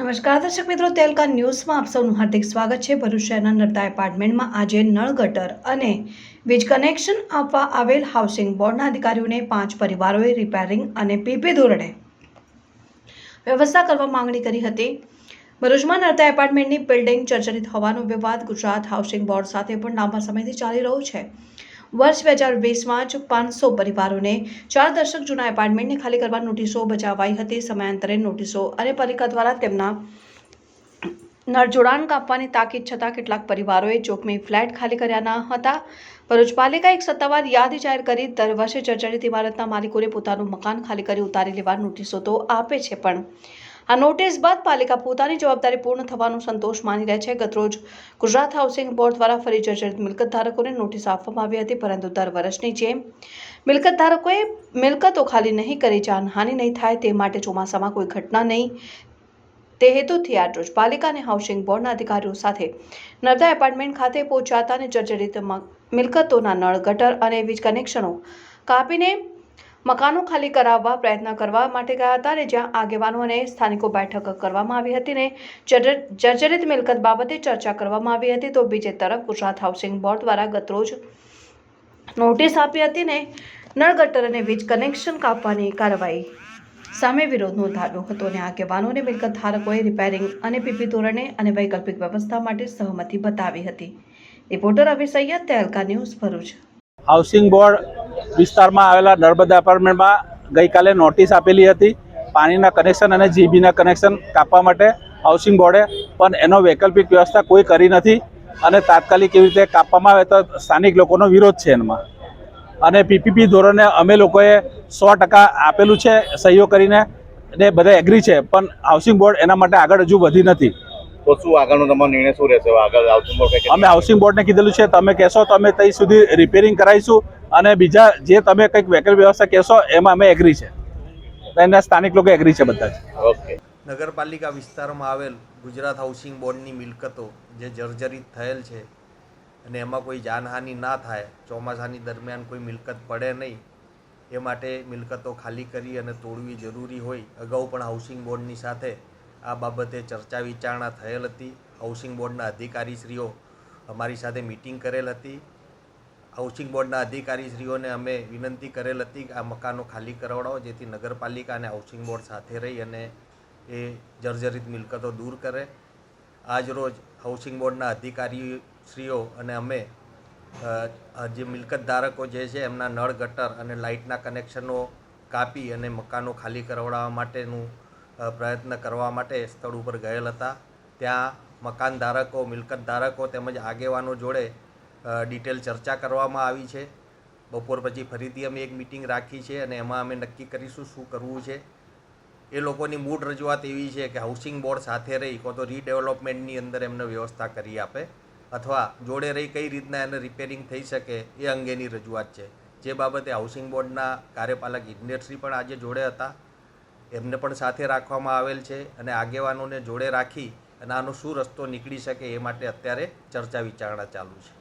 નમસ્કાર દર્શક મિત્રો, તેલકા ન્યૂઝમાં આપ સૌનું હાર્દિક સ્વાગત છે। ભરૂચ શહેરના નર્મદા એપાર્ટમેન્ટમાં આજે નળ ગટર અને વીજ કનેક્શન આપવા આવેલ હાઉસિંગ બોર્ડના અધિકારીઓને 5 પરિવારોએ રિપેરિંગ અને પીપી ધોરણે વ્યવસ્થા કરવા માંગણી કરી હતી। ભરૂચમાં નર્મદા એપાર્ટમેન્ટની બિલ્ડિંગ જર્જરિત હોવાનો વિવાદ ગુજરાત હાઉસિંગ બોર્ડ સાથે પણ લાંબા સમયથી ચાલી રહ્યો છે। વર્ષ 2020માં જ 500 પરિવારોને 4 દશક જૂના એપાર્ટમેન્ટને ખાલી કરવા નોટિસો બજાવાઈ હતી। સમયાંતરે નોટિસો અને પાલિકા દ્વારા તેમના નળ જોડાણ કાપવાની તાકીદ છતાં કેટલાક પરિવારોએ જોખમી ફ્લેટ ખાલી કર્યા ન હતા। ભરૂચ પાલિકા એક સત્તાવાર યાદી જાહેર કરી દર વર્ષે જર્જરિત ઇમારતના માલિકોને પોતાનું મકાન ખાલી કરી ઉતારી લેવા નોટિસો તો આપે છે, પણ આ નોટિસ બાદ પાલિકા પોતાની જવાબદારી પૂર્ણ થવાનો સંતોષ માની રહે છે। ગતરોજ ગુજરાત હાઉસિંગ બોર્ડ દ્વારા ફરી જર્જરિત મિલકત ધારકોને નોટિસ આપવામાં આવી હતી, પરંતુ દર વર્ષની જેમ મિલકત ધારકોએ મિલકતો ખાલી નહીં કરી જાનહાનિ નહીં થાય તે માટે ચોમાસામાં કોઈ ઘટના નહીં તે હેતુથી આજરોજ પાલિકા અને હાઉસિંગ બોર્ડના અધિકારીઓ સાથે નર્મદા એપાર્ટમેન્ટ ખાતે પહોંચ્યા હતા અને જર્જરિત મિલકતોના નળ ગટર અને વીજ કનેક્શનો કાપીને મકાનો ખાલી કરાવવા પ્રયત્ન કરવા માટે ગયા હતા અને જ્યાં આગેવાનો અને સ્થાનિકો બેઠક કરવામાં આવી હતી ને જર્જરિત મિલકત બાબતે ચર્ચા કરવામાં આવી હતી, તો બીજી તરફ ગુજરાત હાઉસિંગ બોર્ડ દ્વારા ગતરોજ નોટિસ આપી હતી ને નળ ગટર અને વીજ કનેક્શન કાપવાની કાર્યવાહી સામે વિરોધ નોંધાવ્યો હતો અને આગેવાનો અને મિલકત ધારકોએ રિપેરિંગ અને પીપી ધોરણે અને વૈકલ્પિક વ્યવસ્થા માટે સહમતિ બતાવી હતી। રિપોર્ટર અભી સૈયદ, તેલકા ન્યૂઝ, ભરૂચ। હાઉસિંગ બોર્ડ વિસ્તારમાં આવેલા નર્મદા એપાર્ટમેન્ટમાં ગઈકાલે નોટિસ આપેલી હતી પાણીના કનેક્શન અને જીબીના કનેક્શન કાપવા માટે। હાઉસિંગ બોર્ડે પણ એનો વૈકલ્પિક વ્યવસ્થા કોઈ કરી નથી અને તાત્કાલિક એવી રીતે કાપવામાં આવે તો સ્થાનિક લોકોનો વિરોધ છે એમાં, અને પીપીપી ધોરણે અમે લોકોએ 100% આપેલું છે સહીઓ કરીને ને બધા એગ્રી છે, પણ હાઉસિંગ બોર્ડ એના માટે આગળ હજુ વધી નથી। તો શું આગળનો તમારો નિર્ણય શું રહેશે? આગળ હાઉસિંગ બોર્ડ અમે હાઉસિંગ બોર્ડને કીધેલું છે તમે કહેશો તો અમે ત્યાં સુધી રિપેરિંગ કરાવીશું અને બીજા જે તમે કંઈક વૈકલ્પિક વ્યવસ્થા કહેશો એમાં અમે એગ્રી છે, એના સ્થાનિક લોકો એગ્રી છે બધા જ। ઓકે। નગરપાલિકા વિસ્તારમાં આવેલ ગુજરાત હાઉસિંગ બોર્ડની મિલકતો જે જર્જરિત થયેલ છે અને એમાં કોઈ જાનહાનિ ના થાય, ચોમાસાની દરમિયાન કોઈ મિલકત પડે નહીં એ માટે મિલકતો ખાલી કરી અને તોડવી જરૂરી હોય। અગાઉ પણ હાઉસિંગ બોર્ડની સાથે આ બાબતે ચર્ચા વિચારણા થયેલ હતી। હાઉસિંગ બોર્ડના અધિકારીશ્રીઓ અમારી સાથે મિટિંગ કરેલ હતી। હાઉસિંગ બોર્ડના અધિકારીશ્રીઓને અમે વિનંતી કરેલ હતી કે આ મકાનો ખાલી કરાવડાવો, જેથી નગરપાલિકા અને હાઉસિંગ બોર્ડ સાથે રહી અને એ જર્જરિત મિલકતો દૂર કરે। આજ રોજ હાઉસિંગ બોર્ડના અધિકારીશ્રીઓ અને અમે જે મિલકત ધારકો જે છે એમના નળ ગટર અને લાઇટના કનેક્શનો કાપી અને મકાનો ખાલી કરાવડાવવા માટેનું પ્રયત્ન કરવા માટે સ્થળ ઉપર ગયેલ હતા। ત્યાં મકાન ધારકો, મિલકત ધારકો તેમજ આગેવાનો જોડે ડિટેલ ચર્ચા કરવામાં આવી છે। બપોર પછી ફરીથી અમે એક મિટિંગ રાખી છે અને એમાં અમે નક્કી કરીશું શું કરવું છે। એ લોકોની મૂળ રજૂઆત એવી છે કે હાઉસિંગ બોર્ડ સાથે રહી કો તો રીડેવલપમેન્ટની અંદર એમને વ્યવસ્થા કરી આપે અથવા જોડે રહી કઈ રીતના એને રિપેરિંગ થઈ શકે એ અંગેની રજૂઆત છે, જે બાબતે હાઉસિંગ બોર્ડના કાર્યપાલક ઇજનેરશ્રી પણ આજે જોડે હતા, એમને પણ સાથે રાખવામાં આવેલ છે અને આગેવાનોને જોડે રાખી અને આનો શું રસ્તો નીકળી શકે એ માટે અત્યારે ચર્ચા વિચારણા ચાલુ છે।